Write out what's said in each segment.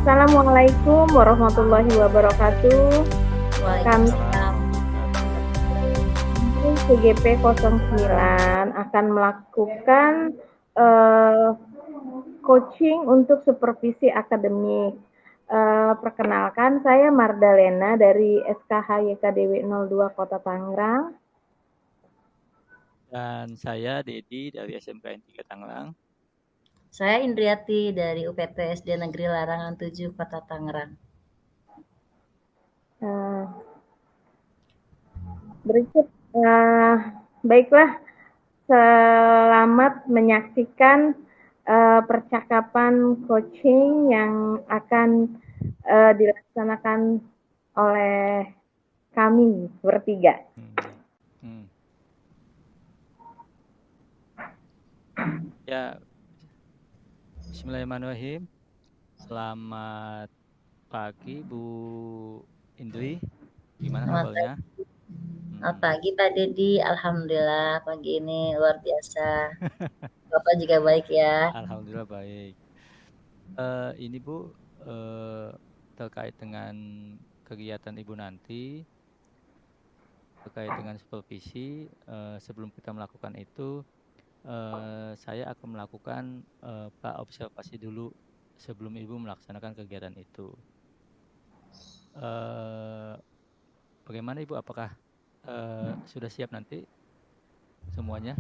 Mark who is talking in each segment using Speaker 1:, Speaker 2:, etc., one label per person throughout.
Speaker 1: Assalamualaikum warahmatullahi wabarakatuh. Kami
Speaker 2: Waalaikumsalam.
Speaker 1: CGP 09 akan melakukan eh, coaching untuk supervisi akademik. Perkenalkan, saya Mardalena dari SKH YKDW 02 Kota Tangerang.
Speaker 3: Dan saya Dedi dari SMKN 3 Tangerang.
Speaker 2: Saya Indriati dari UPT SD Negeri Larangan 7 Kota Tangerang.
Speaker 1: Berikut, baiklah, selamat menyaksikan percakapan coaching yang akan dilaksanakan oleh kami bertiga.
Speaker 3: Ya, Bismillahirrahmanirrahim. Selamat pagi Bu Indri. Gimana kabarnya?
Speaker 2: Selamat pagi Pak Dedi. Alhamdulillah pagi ini luar biasa. Bapak juga baik ya.
Speaker 3: Alhamdulillah baik. Ini Bu, terkait dengan kegiatan Ibu nanti, terkait dengan supervisi, sebelum kita melakukan itu, saya akan melakukan observasi dulu sebelum Ibu melaksanakan kegiatan itu. Bagaimana Ibu? Apakah sudah siap nanti semuanya?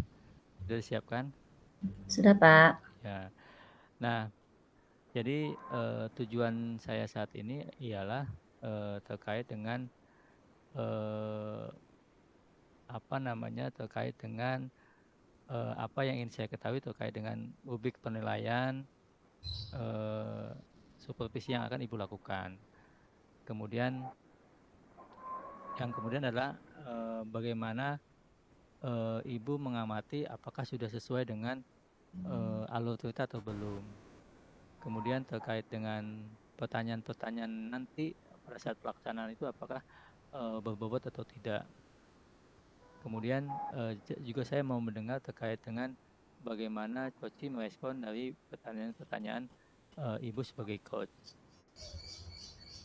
Speaker 3: Sudah disiapkan?
Speaker 2: Sudah Pak.
Speaker 3: Ya. Nah, jadi tujuan saya saat ini ialah terkait dengan terkait dengan apa yang ingin saya ketahui terkait dengan rubrik penilaian supervisi yang akan Ibu lakukan. Kemudian yang kemudian adalah bagaimana Ibu mengamati apakah sudah sesuai dengan alur cerita atau belum. Kemudian terkait dengan pertanyaan-pertanyaan nanti pada saat pelaksanaan itu apakah berbobot atau tidak. Kemudian juga saya mau mendengar terkait dengan bagaimana coach merespon dari pertanyaan-pertanyaan Ibu sebagai coach.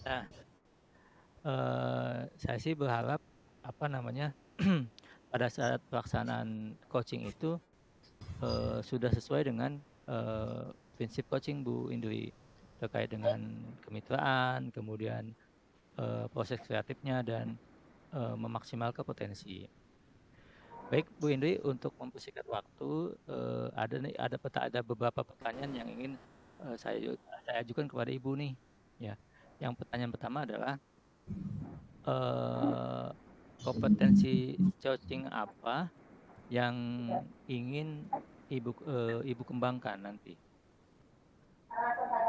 Speaker 3: Nah, saya sih berharap pada saat pelaksanaan coaching itu sudah sesuai dengan prinsip coaching Bu Indri terkait dengan kemitraan, kemudian proses kreatifnya dan memaksimalkan potensi. Baik Bu Indri, untuk mempersingkat waktu, ada beberapa pertanyaan yang ingin saya ajukan kepada Ibu nih. Ya, yang pertanyaan pertama adalah kompetensi coaching apa yang ingin Ibu kembangkan nanti?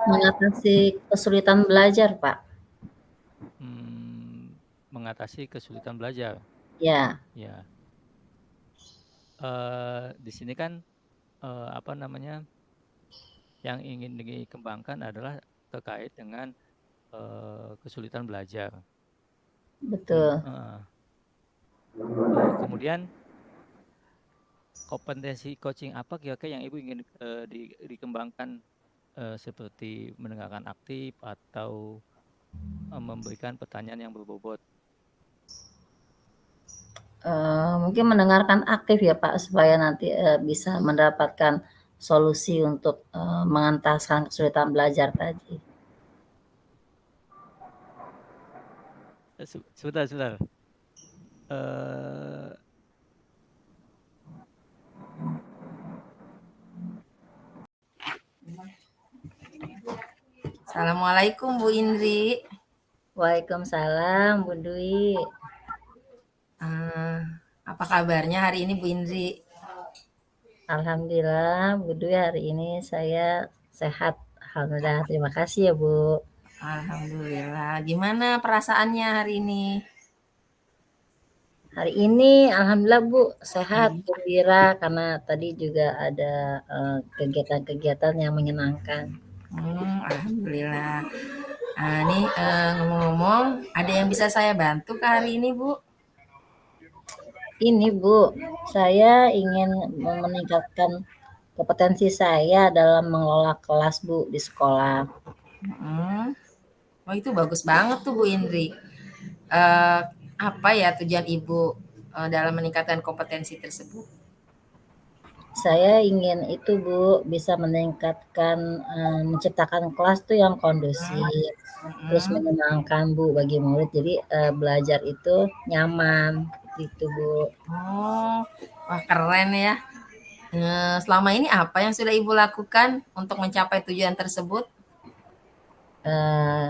Speaker 2: Mengatasi kesulitan belajar Pak.
Speaker 3: Mengatasi kesulitan belajar.
Speaker 2: Ya.
Speaker 3: Ya. Di sini kan yang ingin dikembangkan adalah terkait dengan kesulitan belajar.
Speaker 2: Betul.
Speaker 3: Kemudian kompetensi coaching apa kira-kira yang Ibu ingin dikembangkan, seperti mendengarkan aktif atau memberikan pertanyaan yang berbobot?
Speaker 2: Mungkin mendengarkan aktif ya Pak, supaya nanti bisa mendapatkan solusi untuk mengentaskan kesulitan belajar tadi.
Speaker 3: Sebentar.
Speaker 4: Assalamualaikum Bu Indri.
Speaker 2: Waalaikumsalam Bu Dwi.
Speaker 4: Apa kabarnya hari ini Bu Indri?
Speaker 2: Alhamdulillah Bu Dwi, hari ini saya sehat. Alhamdulillah, terima kasih ya Bu.
Speaker 4: Alhamdulillah. Gimana perasaannya hari ini?
Speaker 2: Hari ini alhamdulillah Bu sehat, gembira karena tadi juga ada kegiatan-kegiatan yang menyenangkan.
Speaker 4: Alhamdulillah. Ini ngomong-ngomong, ada yang bisa saya bantu ke hari ini Bu?
Speaker 2: Ini Bu, saya ingin meningkatkan kompetensi saya dalam mengelola kelas Bu di sekolah.
Speaker 4: Oh, itu bagus banget tuh Bu Indri. Apa ya tujuan Ibu dalam meningkatkan kompetensi tersebut?
Speaker 2: Saya ingin itu Bu, bisa meningkatkan, menciptakan kelas tuh yang kondusif, terus
Speaker 4: Mm-mm.
Speaker 2: menyenangkan Bu bagi murid. Jadi, belajar itu nyaman, gitu Bu.
Speaker 4: Oh, wah keren ya. Selama ini apa yang sudah Ibu lakukan untuk mencapai tujuan tersebut?
Speaker 2: Eee,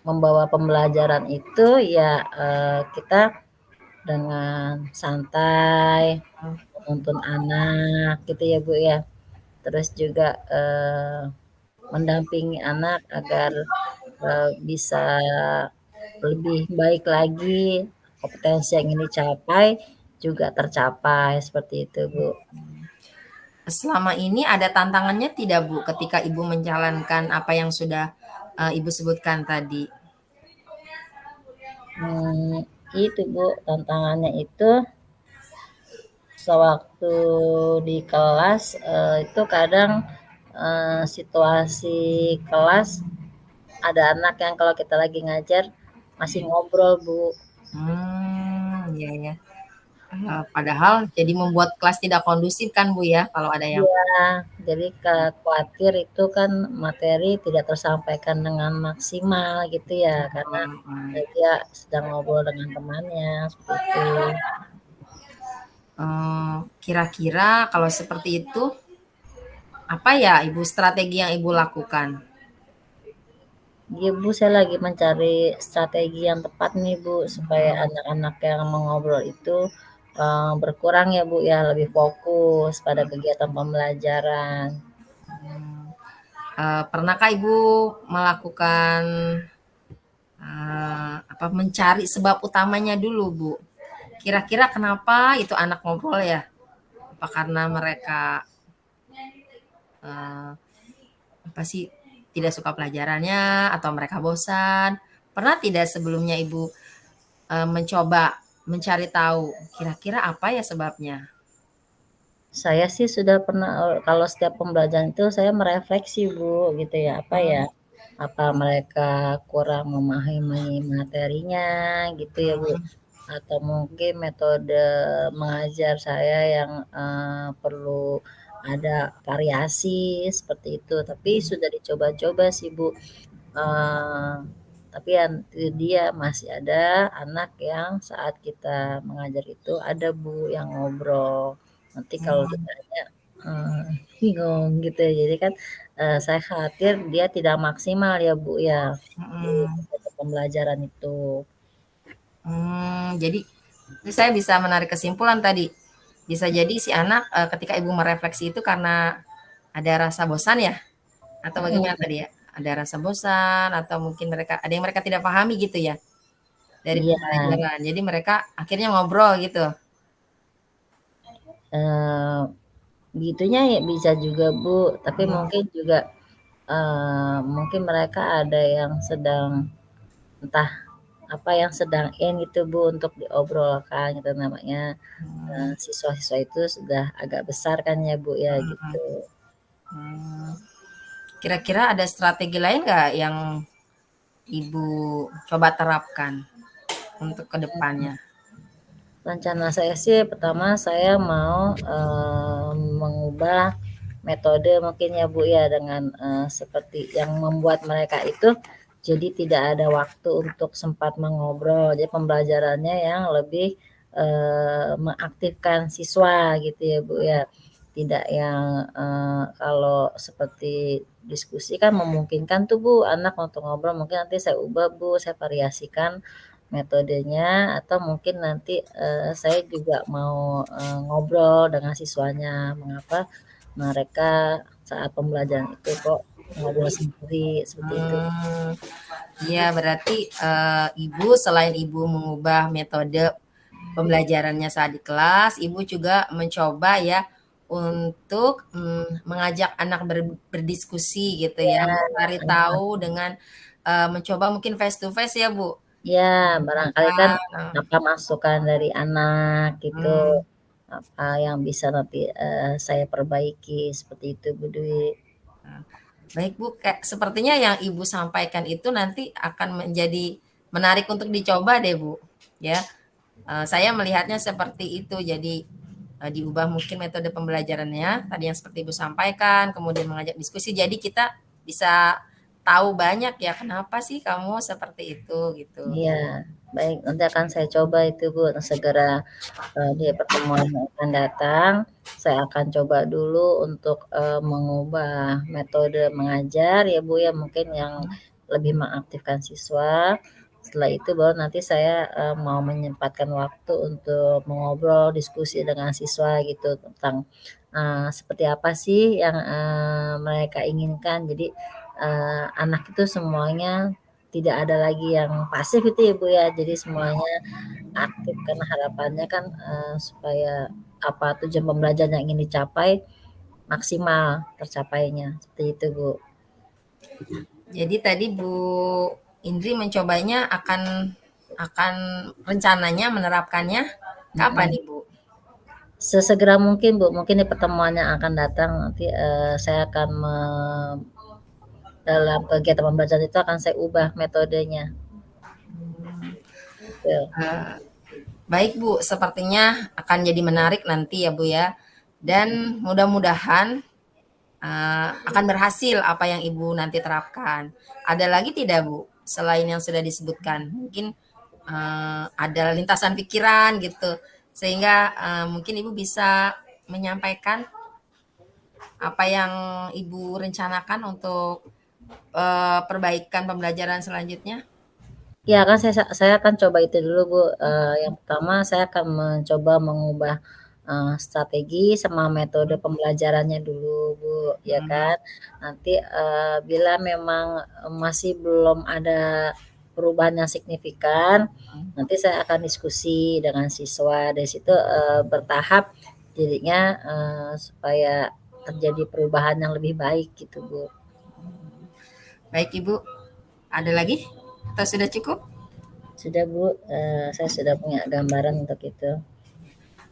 Speaker 2: Membawa pembelajaran itu ya, kita dengan santai, menuntun anak gitu ya Bu ya. Terus juga, mendampingi anak agar, bisa lebih baik lagi, kompetensi yang ingin dicapai juga tercapai, seperti itu Bu.
Speaker 4: Selama ini ada tantangannya tidak Bu ketika Ibu menjalankan apa yang sudah Ibu sebutkan tadi?
Speaker 2: Itu Bu, tantangannya itu sewaktu di kelas, itu kadang, situasi kelas ada anak yang kalau kita lagi ngajar masih ngobrol Bu.
Speaker 4: Iya ya. Padahal jadi membuat kelas tidak kondusif kan Bu ya kalau ada yang.
Speaker 2: Iya, jadi khawatir itu kan materi tidak tersampaikan dengan maksimal gitu ya, karena, dia sedang ngobrol dengan temannya, seperti itu.
Speaker 4: Kira-kira kalau seperti itu apa ya Ibu strategi yang Ibu lakukan?
Speaker 2: Iya Bu, saya lagi mencari strategi yang tepat nih Bu, supaya anak-anak yang mengobrol itu, berkurang ya Bu ya, lebih fokus pada kegiatan pembelajaran.
Speaker 4: Pernahkah Ibu melakukan mencari sebab utamanya dulu Bu? Kira-kira kenapa itu anak ngobrol ya? Apa karena mereka eh, apa sih tidak suka pelajarannya atau mereka bosan? Pernah tidak sebelumnya Ibu mencoba mencari tahu kira-kira apa ya sebabnya?
Speaker 2: Saya sih sudah pernah, kalau setiap pembelajaran itu saya merefleksi Bu, gitu ya, apa ya, apa mereka kurang memahami materinya gitu ya Bu, atau mungkin metode mengajar saya yang, perlu ada variasi seperti itu. Tapi sudah dicoba-coba sih Bu, eee, tapi itu dia masih ada anak yang saat kita mengajar itu ada Bu yang ngobrol. Nanti kalau ditanya, eee, bingung gitu ya. Jadi kan, saya khawatir dia tidak maksimal ya Bu ya, di pembelajaran itu.
Speaker 4: Jadi saya bisa menarik kesimpulan tadi. Bisa jadi si anak ketika ibu merefleksi itu karena ada rasa bosan ya? Atau bagaimana
Speaker 2: Mhm,
Speaker 4: tadi ya? Ada rasa bosan atau mungkin mereka ada yang mereka tidak pahami gitu ya dari
Speaker 2: iya,
Speaker 4: pembelajaran. Jadi mereka akhirnya ngobrol gitu.
Speaker 2: eee, gitunya ya bisa juga Bu, tapi mungkin juga, mungkin mereka ada yang sedang entah apa yang sedang in gitu Bu untuk diobrolkan gitu, namanya, siswa-siswa itu sudah agak besar kan ya Bu ya gitu.
Speaker 4: Hmm, Kira-kira ada strategi lain nggak yang ibu coba terapkan untuk kedepannya?
Speaker 2: Rencana saya sih pertama saya mau, mengubah metode mungkin ya Bu ya dengan, seperti yang membuat mereka itu jadi tidak ada waktu untuk sempat mengobrol. Jadi pembelajarannya yang lebih, mengaktifkan siswa gitu ya Bu ya. Tidak yang, kalau seperti diskusi kan memungkinkan tuh Bu anak untuk ngobrol, mungkin nanti saya ubah Bu, saya variasikan metodenya atau mungkin nanti, saya juga mau, ngobrol dengan siswanya, mengapa mereka saat pembelajaran itu kok ngobrol sendiri, seperti itu.
Speaker 4: Hmm, Iya, berarti ibu selain ibu mengubah metode pembelajarannya saat di kelas, ibu juga mencoba ya untuk mengajak anak berdiskusi gitu ya,
Speaker 2: Ya,
Speaker 4: mencari tahu dengan mencoba mungkin face to face ya Bu.
Speaker 2: ya barangkali kan
Speaker 4: Nah,
Speaker 2: apa masukan dari anak gitu,
Speaker 4: hmm,
Speaker 2: apa yang bisa nanti, saya perbaiki, seperti itu Bu Dwi.
Speaker 4: Baik Bu, sepertinya yang Ibu sampaikan itu nanti akan menjadi menarik untuk dicoba deh Bu. Ya, saya melihatnya seperti itu. Jadi diubah mungkin metode pembelajarannya tadi yang seperti Ibu sampaikan, kemudian mengajak diskusi. Jadi kita bisa tahu banyak ya kenapa sih kamu seperti itu gitu.
Speaker 2: Iya, baik. Nanti akan saya coba itu Bu, segera di pertemuan yang akan datang. Saya akan coba dulu untuk mengubah metode mengajar ya Bu ya, mungkin yang lebih mengaktifkan siswa. Setelah itu baru nanti saya mau menyempatkan waktu untuk mengobrol, diskusi dengan siswa gitu tentang seperti apa sih yang mereka inginkan. Jadi anak itu semuanya tidak ada lagi yang pasif itu ya Bu ya. Jadi semuanya aktif karena harapannya kan supaya apa tujuan pembelajaran yang ingin dicapai maksimal tercapainya. Seperti itu Bu.
Speaker 4: Jadi tadi Bu Indri mencobanya akan rencananya menerapkannya kapan nih Bu?
Speaker 2: Sesegera mungkin Bu, mungkin di pertemuan yang akan datang nanti saya akan dalam kegiatan pembelajaran itu akan saya ubah metodenya. Gitu.
Speaker 4: Baik Bu, sepertinya akan jadi menarik nanti ya Bu ya. Dan mudah-mudahan akan berhasil apa yang Ibu nanti terapkan. Ada lagi tidak Bu, selain yang sudah disebutkan? Mungkin ada lintasan pikiran gitu, sehingga mungkin Ibu bisa menyampaikan apa yang Ibu rencanakan untuk perbaikan pembelajaran selanjutnya.
Speaker 2: Ya kan saya akan coba itu dulu Bu. Yang pertama saya akan mencoba mengubah strategi sama metode pembelajarannya dulu Bu, ya kan. Nanti bila memang masih belum ada perubahan yang signifikan, nanti saya akan diskusi dengan siswa. Dari situ bertahap jadinya supaya terjadi perubahan yang lebih baik gitu Bu.
Speaker 4: Baik Ibu, ada lagi atau sudah cukup?
Speaker 2: Sudah Bu, saya sudah punya gambaran untuk itu.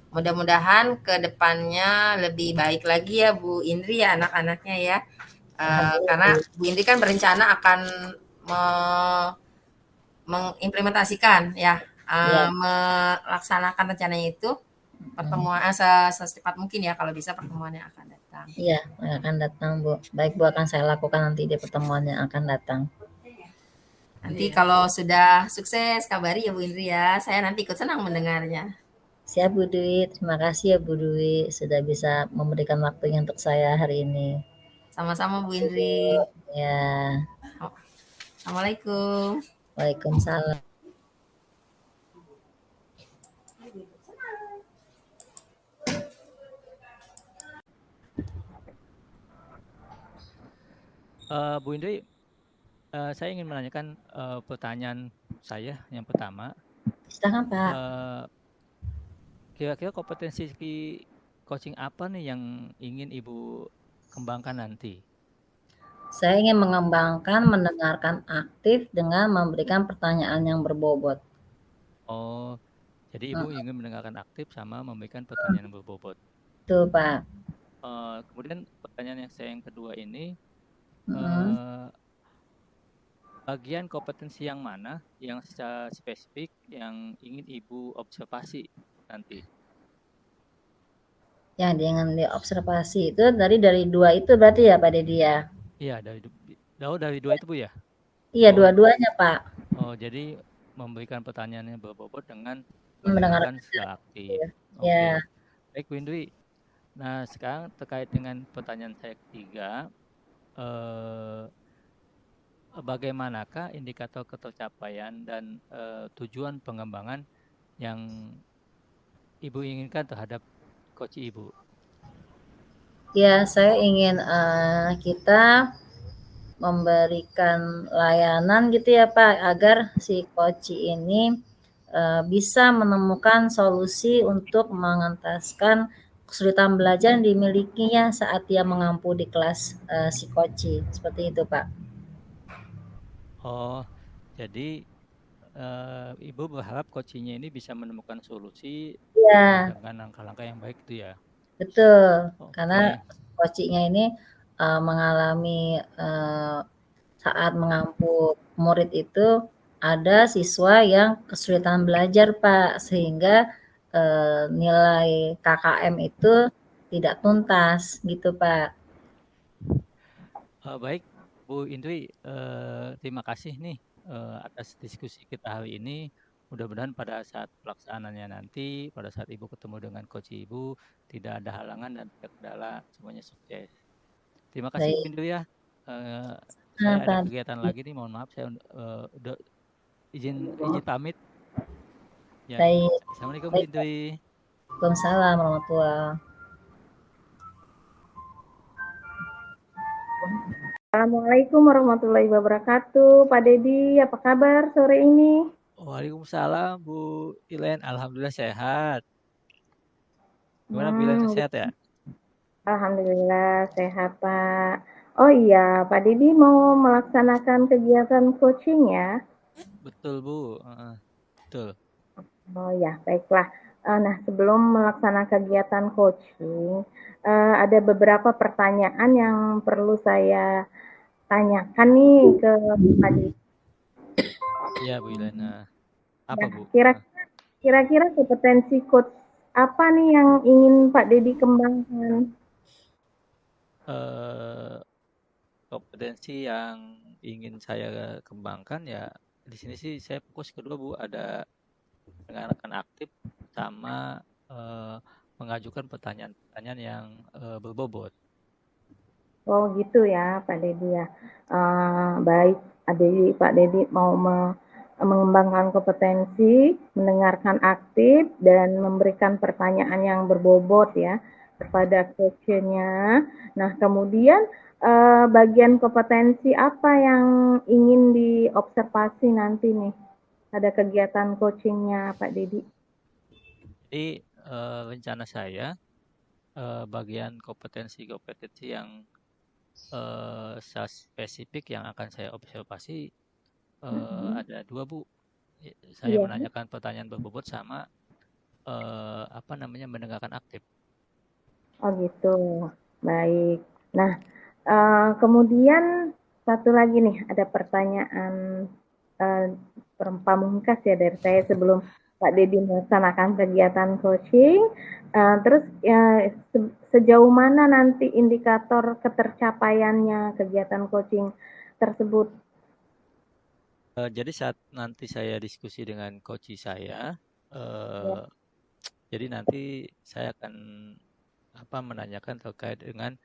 Speaker 4: Mudah-mudahan ke depannya lebih baik lagi ya Bu Indri ya anak-anaknya ya. Karena Bu Indri kan berencana akan mengimplementasikan ya,
Speaker 2: Ya,
Speaker 4: melaksanakan rencananya itu pertemuan secepat mungkin ya kalau bisa pertemuan yang akan datang.
Speaker 2: iya, akan datang Bu. Baik Bu, akan saya lakukan nanti di pertemuan yang akan datang.
Speaker 4: Nanti kalau sudah sukses kabari ya Bu Indri ya. Saya nanti ikut senang mendengarnya.
Speaker 2: Siap Bu Dwi, terima kasih ya Bu Dwi sudah bisa memberikan waktunya untuk saya hari ini.
Speaker 4: Sama-sama Bu Indri.
Speaker 2: Ya,
Speaker 4: Assalamualaikum.
Speaker 2: Waalaikumsalam.
Speaker 3: Bu Indri, saya ingin menanyakan pertanyaan saya yang pertama.
Speaker 2: Silakan Pak.
Speaker 3: Kira-kira kompetensi coaching apa nih yang ingin Ibu kembangkan nanti?
Speaker 2: Saya ingin mengembangkan mendengarkan aktif dengan memberikan pertanyaan yang berbobot.
Speaker 3: Oh, jadi Ibu ingin mendengarkan aktif sama memberikan pertanyaan yang berbobot.
Speaker 2: Betul Pak.
Speaker 3: Kemudian pertanyaan yang kedua ini, bagian kompetensi yang mana yang secara spesifik yang ingin Ibu observasi nanti?
Speaker 2: Yang dengan diobservasi itu dari dua itu berarti ya Pak Dedi ya?
Speaker 3: Iya, dari dua itu Bu ya?
Speaker 2: Iya, dua-duanya Pak.
Speaker 3: Oh, jadi memberikan pertanyaan yang berbobot dengan
Speaker 2: Mendengarkan
Speaker 3: mendengarkan secara aktif. Oke.
Speaker 2: Ya.
Speaker 3: Baik, Bu Indri. Nah, sekarang terkait dengan pertanyaan saya ketiga, bagaimanakah indikator ketercapaian dan tujuan pengembangan yang Ibu inginkan terhadap coach Ibu?
Speaker 2: Ya, saya ingin kita memberikan layanan gitu ya Pak, agar si coach ini bisa menemukan solusi untuk mengentaskan kesulitan belajar yang dimilikinya saat dia mengampu di kelas si coach. Seperti itu Pak.
Speaker 3: Oh, jadi Ibu berharap coachingnya ini bisa menemukan solusi
Speaker 2: Ya,
Speaker 3: dengan langkah-langkah yang baik itu ya?
Speaker 2: betul.
Speaker 3: Oke.
Speaker 2: Karena coachingnya ini mengalami saat mengampu murid itu ada siswa yang kesulitan belajar, Pak, sehingga nilai KKM itu tidak tuntas gitu, Pak.
Speaker 3: Baik, Bu Indri, terima kasih nih atas diskusi kita hari ini. Mudah-mudahan pada saat pelaksanaannya nanti, pada saat Ibu ketemu dengan coach Ibu, tidak ada halangan dan tidak kendala, semuanya sukses. Terima kasih Bu
Speaker 2: Baik.
Speaker 3: Indri ya.
Speaker 2: Nah,
Speaker 3: Saya ada
Speaker 2: Pak.
Speaker 3: kegiatan lagi nih, mohon maaf saya udah izin pamit. Ya.
Speaker 2: Baik.
Speaker 3: Assalamualaikum Bu
Speaker 2: Baik, Pak.
Speaker 3: Indri.
Speaker 2: Waalaikumsalam warahmatullahi.
Speaker 1: Assalamualaikum warahmatullahi wabarakatuh. Pak Dedi, apa kabar sore ini?
Speaker 3: Waalaikumsalam Bu Ilen, alhamdulillah sehat. Gimana Bu Ilen, sehat ya?
Speaker 1: Alhamdulillah sehat, Pak. Oh iya, Pak Dedi mau melaksanakan kegiatan coaching ya?
Speaker 3: Betul Bu, betul.
Speaker 1: Oh ya, baiklah. Nah, sebelum melaksanakan kegiatan coaching, ada beberapa pertanyaan yang perlu saya tanyakan nih ke Pak Dedi.
Speaker 3: Iya Bu Ilena. Apa
Speaker 1: Nah,
Speaker 3: Bu?
Speaker 1: kira-kira kompetensi coach apa nih yang ingin Pak Dedi kembangkan?
Speaker 3: Kompetensi yang ingin saya kembangkan ya di sini sih saya fokus kedua Bu, ada mendengarkan aktif sama mengajukan pertanyaan-pertanyaan yang berbobot.
Speaker 1: Oh gitu ya Pak Dedi ya. Baik, Pak Dedi mau mengembangkan kompetensi, mendengarkan aktif, dan memberikan pertanyaan yang berbobot ya kepada coachnya. Nah kemudian bagian kompetensi apa yang ingin diobservasi nanti nih pada kegiatan coachingnya Pak Dedi?
Speaker 3: Jadi rencana saya bagian kompetensi yang spesifik yang akan saya observasi ada dua Bu. Saya menanyakan pertanyaan berbobot sama mendengarkan aktif.
Speaker 1: Oh gitu, baik. Nah, kemudian satu lagi nih, ada pertanyaan pamungkas ya dari saya sebelum Pak Dedi melaksanakan kegiatan coaching. Terus sejauh mana nanti indikator ketercapaiannya kegiatan coaching tersebut?
Speaker 3: Jadi saat nanti saya diskusi dengan coach saya, jadi nanti saya akan menanyakan terkait dengan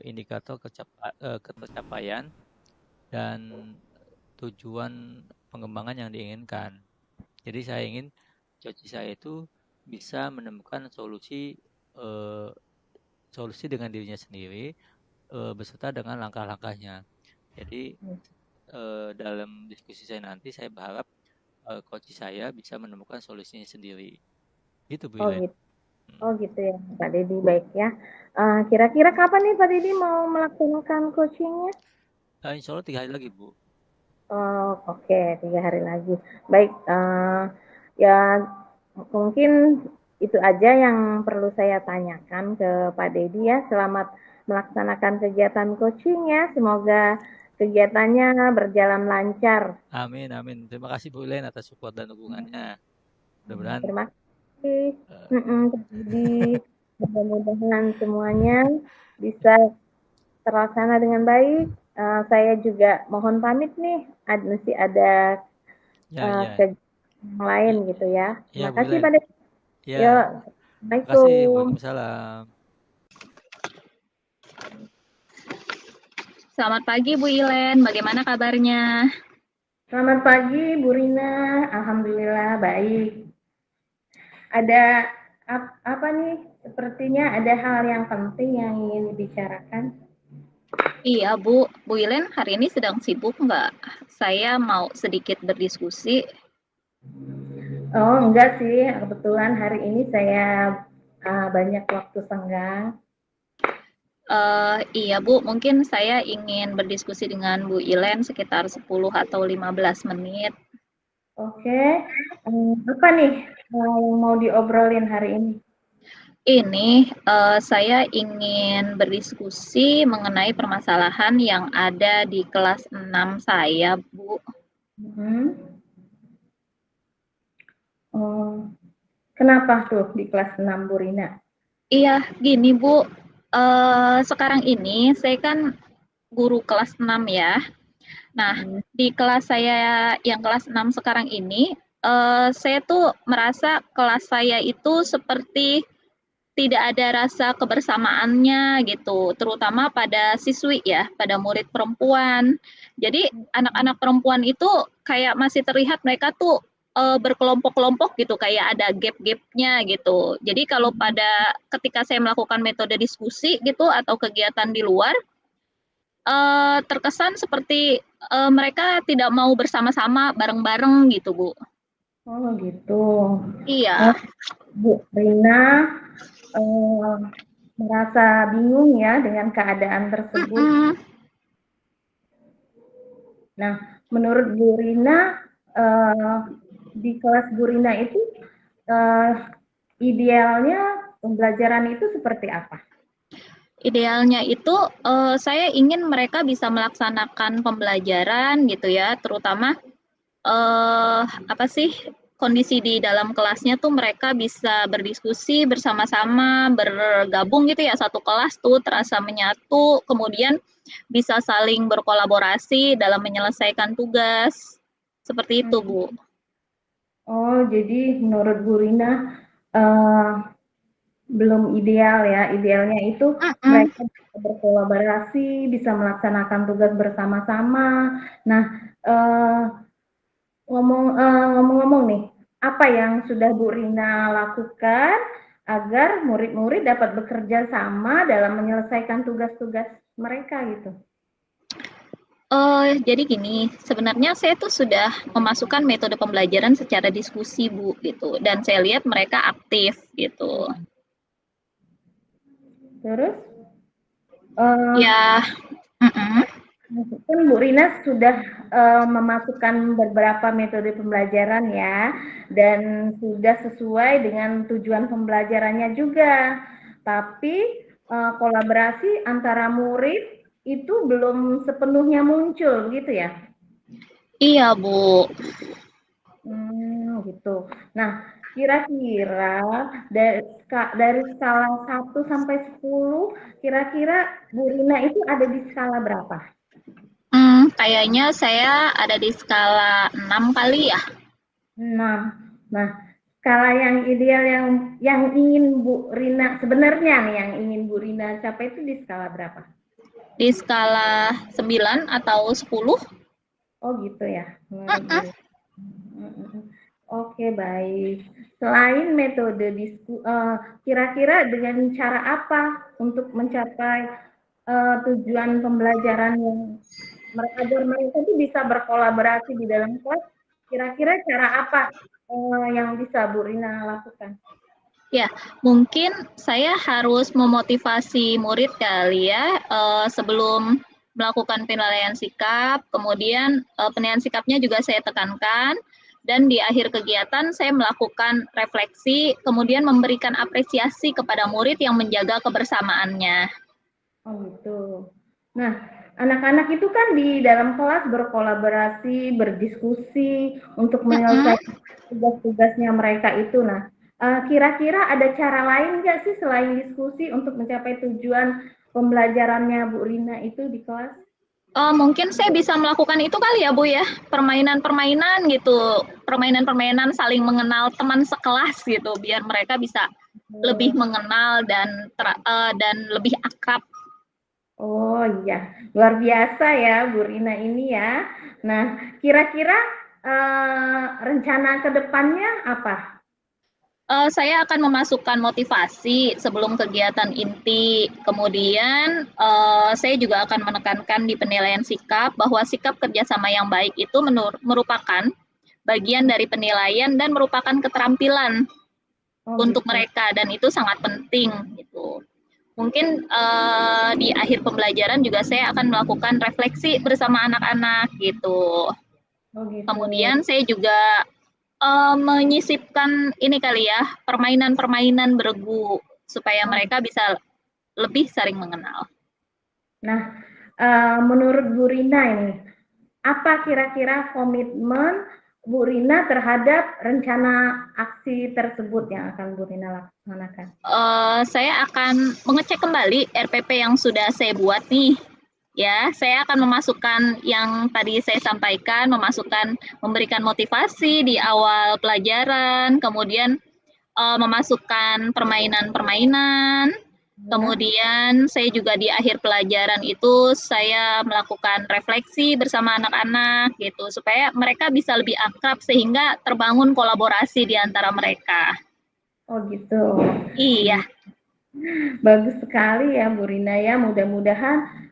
Speaker 3: indikator ketercapaian dan tujuan pengembangan yang diinginkan. Jadi saya ingin coach saya itu bisa menemukan solusi dengan dirinya sendiri beserta dengan langkah-langkahnya. Jadi dalam diskusi saya nanti saya berharap coach saya bisa menemukan solusinya sendiri. Gitu Bu Ilen.
Speaker 1: Oh gitu ya Pak Dedi, baik ya. Kira-kira kapan nih Pak Dedi mau melaksanakan coachingnya?
Speaker 3: Insya Allah 3 hari lagi Bu.
Speaker 1: Oh oke, 3 hari lagi. Baik, ya mungkin itu aja yang perlu saya tanyakan ke Pak Dedi ya. Selamat melaksanakan kegiatan coaching ya. Semoga kegiatannya berjalan lancar.
Speaker 3: Amin, amin. Terima kasih Bu Ilen atas support dan dukungannya. Mudah-mudahan.
Speaker 1: Terima kasih. Jadi mudah-mudahan semuanya bisa terlaksana dengan baik. Saya juga mohon pamit nih, masih ada kegiatan yang lain gitu ya. Terima kasih Pak Dedi.
Speaker 3: Ya.
Speaker 1: Terima
Speaker 3: kasih. Waalaikumsalam.
Speaker 5: Selamat pagi Bu Ilen, bagaimana kabarnya?
Speaker 1: Selamat pagi Bu Rina, alhamdulillah baik. Ada apa nih? Sepertinya ada hal yang penting yang ingin dibicarakan.
Speaker 5: Iya Bu Ilen hari ini sedang sibuk nggak? Saya mau sedikit berdiskusi.
Speaker 1: Oh enggak sih, kebetulan hari ini saya banyak waktu senggang.
Speaker 5: Iya Bu, mungkin saya ingin berdiskusi dengan Bu Ilen sekitar 10 atau 15 menit.
Speaker 1: Oke, apa nih yang mau diobrolin hari ini?
Speaker 5: Ini saya ingin berdiskusi mengenai permasalahan yang ada di kelas 6 saya, Bu.
Speaker 1: Oh, kenapa tuh di kelas 6, Bu Rina?
Speaker 5: Iya, gini Bu, sekarang ini saya kan guru kelas 6 ya. Nah, di kelas saya yang kelas 6 sekarang ini, saya tuh merasa kelas saya itu seperti tidak ada rasa kebersamaannya gitu, terutama pada siswi ya, pada murid perempuan. Jadi anak-anak perempuan itu kayak masih terlihat mereka tuh berkelompok-kelompok gitu, kayak ada gap-gapnya gitu. Jadi kalau ketika saya melakukan metode diskusi gitu atau kegiatan di luar, terkesan seperti mereka tidak mau bersama-sama bareng-bareng gitu, Bu.
Speaker 1: Oh gitu.
Speaker 5: Iya.
Speaker 1: Bu Rina merasa bingung ya dengan keadaan tersebut. Nah, menurut Bu Rina, di kelas Bu Rina itu idealnya pembelajaran itu seperti apa?
Speaker 5: Idealnya itu saya ingin mereka bisa melaksanakan pembelajaran gitu ya, terutama kondisi di dalam kelasnya tuh mereka bisa berdiskusi bersama-sama, bergabung gitu ya, satu kelas tuh terasa menyatu, kemudian bisa saling berkolaborasi dalam menyelesaikan tugas. Seperti itu, Bu.
Speaker 1: Oh, jadi menurut Bu Rina belum ideal ya. Idealnya itu mereka bisa berkolaborasi, bisa melaksanakan tugas bersama-sama. Nah, ngomong-ngomong nih, apa yang sudah Bu Rina lakukan agar murid-murid dapat bekerja sama dalam menyelesaikan tugas-tugas mereka gitu?
Speaker 5: Jadi gini, sebenarnya saya tuh sudah memasukkan metode pembelajaran secara diskusi, Bu, gitu. Dan saya lihat mereka aktif gitu.
Speaker 1: Terus?
Speaker 5: Ya,
Speaker 1: kan Bu Rina sudah memasukkan beberapa metode pembelajaran ya, dan sudah sesuai dengan tujuan pembelajarannya juga. Tapi kolaborasi antara murid itu belum sepenuhnya muncul, gitu ya?
Speaker 5: Iya, Bu.
Speaker 1: Gitu. Nah, kira-kira dari skala 1 sampai 10, kira-kira Bu Rina itu ada di skala berapa?
Speaker 5: Kayaknya saya ada di skala 6 kali ya.
Speaker 1: 6. Nah, skala yang ideal yang ingin Bu Rina sebenarnya nih yang ingin Bu Rina capai itu di skala berapa?
Speaker 5: Di skala 9 atau 10.
Speaker 1: Oh gitu ya. Oke, baik. Selain metode kira-kira dengan cara apa untuk mencapai tujuan pembelajaran yang agar mereka itu bisa berkolaborasi di dalam kelas, kira-kira cara apa yang bisa Bu Rina lakukan?
Speaker 5: Ya, mungkin saya harus memotivasi murid kali ya, sebelum melakukan penilaian sikap, kemudian penilaian sikapnya juga saya tekankan, dan di akhir kegiatan saya melakukan refleksi, kemudian memberikan apresiasi kepada murid yang menjaga kebersamaannya.
Speaker 1: Oh gitu. Nah, anak-anak itu kan di dalam kelas berkolaborasi, berdiskusi untuk menyelesaikan tugas-tugasnya mereka itu. Nah, kira-kira ada cara lain nggak sih selain diskusi untuk mencapai tujuan pembelajarannya Bu Rina itu di kelas?
Speaker 5: Mungkin saya bisa melakukan itu kali ya, Bu ya, permainan-permainan gitu, permainan-permainan saling mengenal teman sekelas gitu, biar mereka bisa lebih mengenal dan lebih akrab.
Speaker 1: Oh iya, luar biasa ya Bu Rina ini ya. Nah, kira-kira rencana ke depannya apa?
Speaker 5: Saya akan memasukkan motivasi sebelum kegiatan inti. Kemudian saya juga akan menekankan di penilaian sikap bahwa sikap kerjasama yang baik itu merupakan bagian dari penilaian dan merupakan keterampilan untuk mereka dan itu sangat penting gitu. Mungkin di akhir pembelajaran juga saya akan melakukan refleksi bersama anak-anak gitu. Kemudian saya juga menyisipkan ini kali ya, permainan-permainan bergu supaya mereka bisa lebih saling mengenal.
Speaker 1: Nah, menurut Bu Rina ini, apa kira-kira komitmen Bu Rina terhadap rencana aksi tersebut yang akan Bu Rina laksanakan?
Speaker 5: Saya akan mengecek kembali RPP yang sudah saya buat nih. Ya, saya akan memasukkan yang tadi saya sampaikan, memberikan motivasi di awal pelajaran, kemudian memasukkan permainan-permainan. Kemudian saya juga di akhir pelajaran itu saya melakukan refleksi bersama anak-anak gitu supaya mereka bisa lebih akrab sehingga terbangun kolaborasi di antara mereka.
Speaker 1: Oh gitu.
Speaker 5: Iya.
Speaker 1: Bagus sekali ya Bu Rina ya. Mudah-mudahan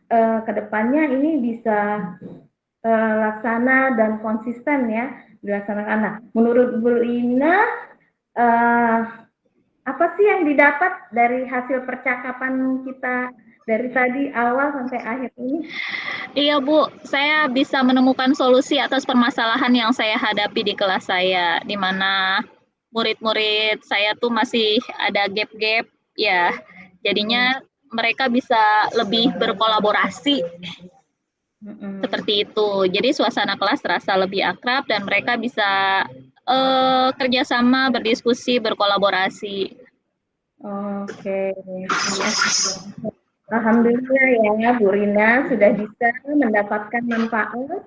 Speaker 1: kedepannya ini bisa laksana dan konsisten ya dilaksanakan. Nah, menurut Bu Rina apa sih yang didapat dari hasil percakapan kita dari tadi awal sampai akhir ini?
Speaker 5: Iya Bu, saya bisa menemukan solusi atas permasalahan yang saya hadapi di kelas saya, di mana murid-murid saya tuh masih ada gap-gap ya. Jadinya mereka bisa lebih berkolaborasi. Seperti itu. Jadi suasana kelas terasa lebih akrab dan mereka bisa kerjasama, berdiskusi, berkolaborasi.
Speaker 1: Oke. Alhamdulillah ya Bu Rina sudah bisa mendapatkan manfaat.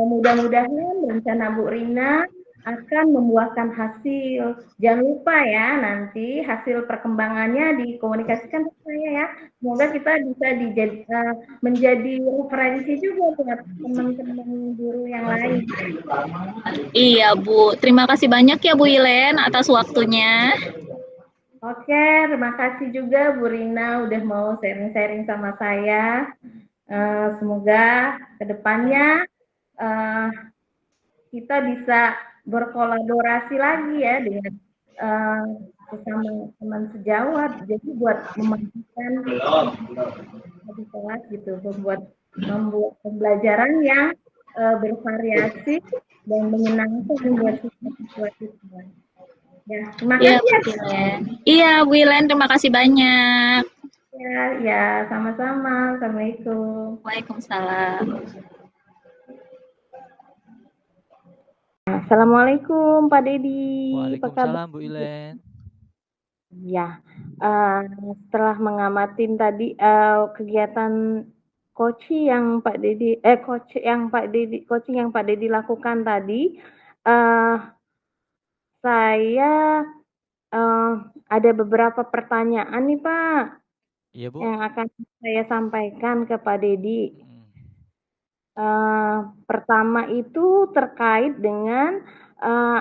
Speaker 1: Mudah-mudahan rencana Bu Rina akan membuahkan hasil. Jangan lupa ya nanti hasil perkembangannya dikomunikasikan ke saya ya. Semoga kita bisa menjadi referensi juga buat teman-teman guru yang lain.
Speaker 5: Iya Bu, terima kasih banyak ya Bu Ilen atas waktunya.
Speaker 1: Oke, terima kasih juga Bu Rina udah mau sharing-sharing sama saya. Semoga kedepannya kita bisa berkolaborasi lagi ya dengan sesama teman sejawat. Jadi buat memastikan di kelas gitu, membuat pembelajaran yang bervariasi dan menyenangkan buat siswa semua. Ya, terima kasih ya.
Speaker 5: Iya, Bu Ilen, terima kasih banyak.
Speaker 1: Ya, sama-sama. Assalamualaikum.
Speaker 5: Waalaikumsalam.
Speaker 1: Assalamualaikum Pak Dedi.
Speaker 3: Waalaikumsalam Bu Ilen.
Speaker 1: Ya, setelah mengamati tadi kegiatan coaching yang Pak Dedi lakukan tadi, saya ada beberapa pertanyaan nih Pak.
Speaker 3: Iya Bu.
Speaker 1: Yang akan saya sampaikan ke Pak Dedi. Pertama itu terkait dengan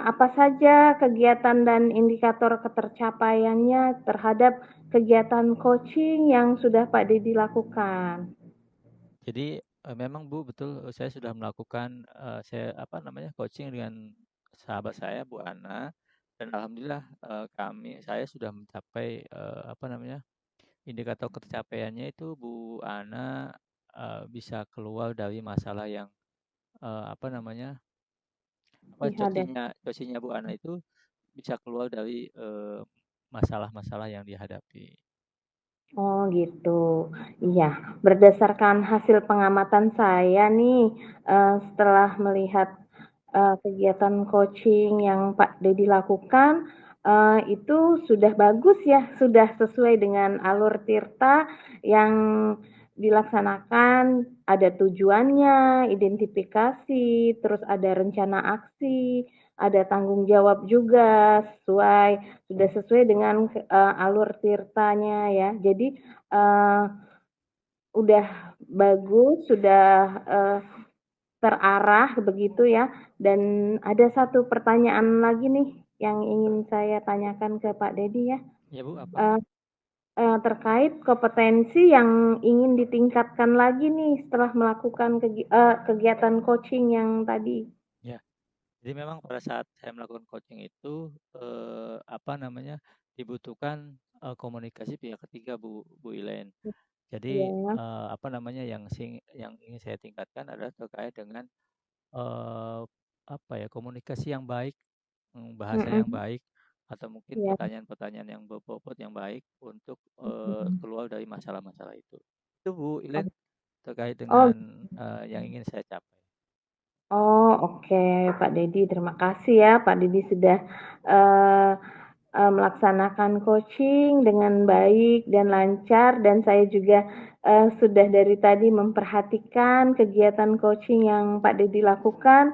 Speaker 1: apa saja kegiatan dan indikator ketercapaiannya terhadap kegiatan coaching yang sudah Pak Dedi lakukan.
Speaker 3: Jadi memang Bu betul saya sudah melakukan coaching dengan sahabat saya Bu Ana dan alhamdulillah saya sudah mencapai indikator ketercapaiannya itu Bu Ana bisa keluar dari masalah yang coachingnya Bu Ana itu bisa keluar dari masalah-masalah yang dihadapi.
Speaker 1: Oh gitu, iya. Berdasarkan hasil pengamatan saya nih, setelah melihat kegiatan coaching yang Pak Dedi lakukan, itu sudah bagus ya, sudah sesuai dengan alur Tirta yang dilaksanakan, ada tujuannya, identifikasi, terus ada rencana aksi, ada tanggung jawab juga, sudah sesuai dengan alur Tirtanya ya. Jadi udah bagus, sudah terarah begitu ya. Dan ada satu pertanyaan lagi nih yang ingin saya tanyakan ke Pak Dedi ya.
Speaker 3: Ya Bu, apa?
Speaker 1: Terkait kompetensi yang ingin ditingkatkan lagi nih setelah melakukan kegiatan coaching yang tadi.
Speaker 3: Ya, jadi memang pada saat saya melakukan coaching itu dibutuhkan komunikasi pihak ketiga Bu Ilen. Jadi yang ingin saya tingkatkan adalah terkait dengan komunikasi yang baik, bahasa yang baik, atau mungkin
Speaker 1: Ya.
Speaker 3: pertanyaan-pertanyaan yang berbobot yang baik untuk keluar dari masalah-masalah itu. Itu Bu Ilen terkait
Speaker 1: Oh,
Speaker 3: dengan yang ingin saya capai.
Speaker 1: oh oke Pak Dedi, terima kasih ya Pak Dedi sudah eh, melaksanakan coaching dengan baik dan lancar, dan saya juga sudah dari tadi memperhatikan kegiatan coaching yang Pak Dedi lakukan.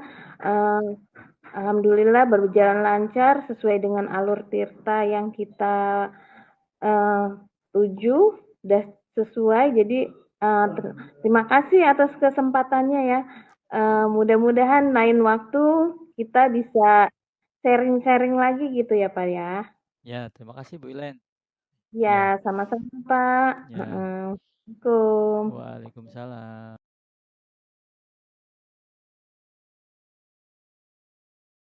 Speaker 1: Alhamdulillah berjalan lancar sesuai dengan alur tirta yang kita tuju, sudah sesuai. Jadi terima kasih atas kesempatannya ya. Mudah-mudahan lain waktu kita bisa sharing-sharing lagi gitu ya Pak ya.
Speaker 3: Ya, terima kasih Bu Ilen.
Speaker 1: Ya,
Speaker 3: Ya,
Speaker 1: sama-sama Pak.
Speaker 3: ya.
Speaker 1: Assalamualaikum.
Speaker 3: Waalaikumsalam.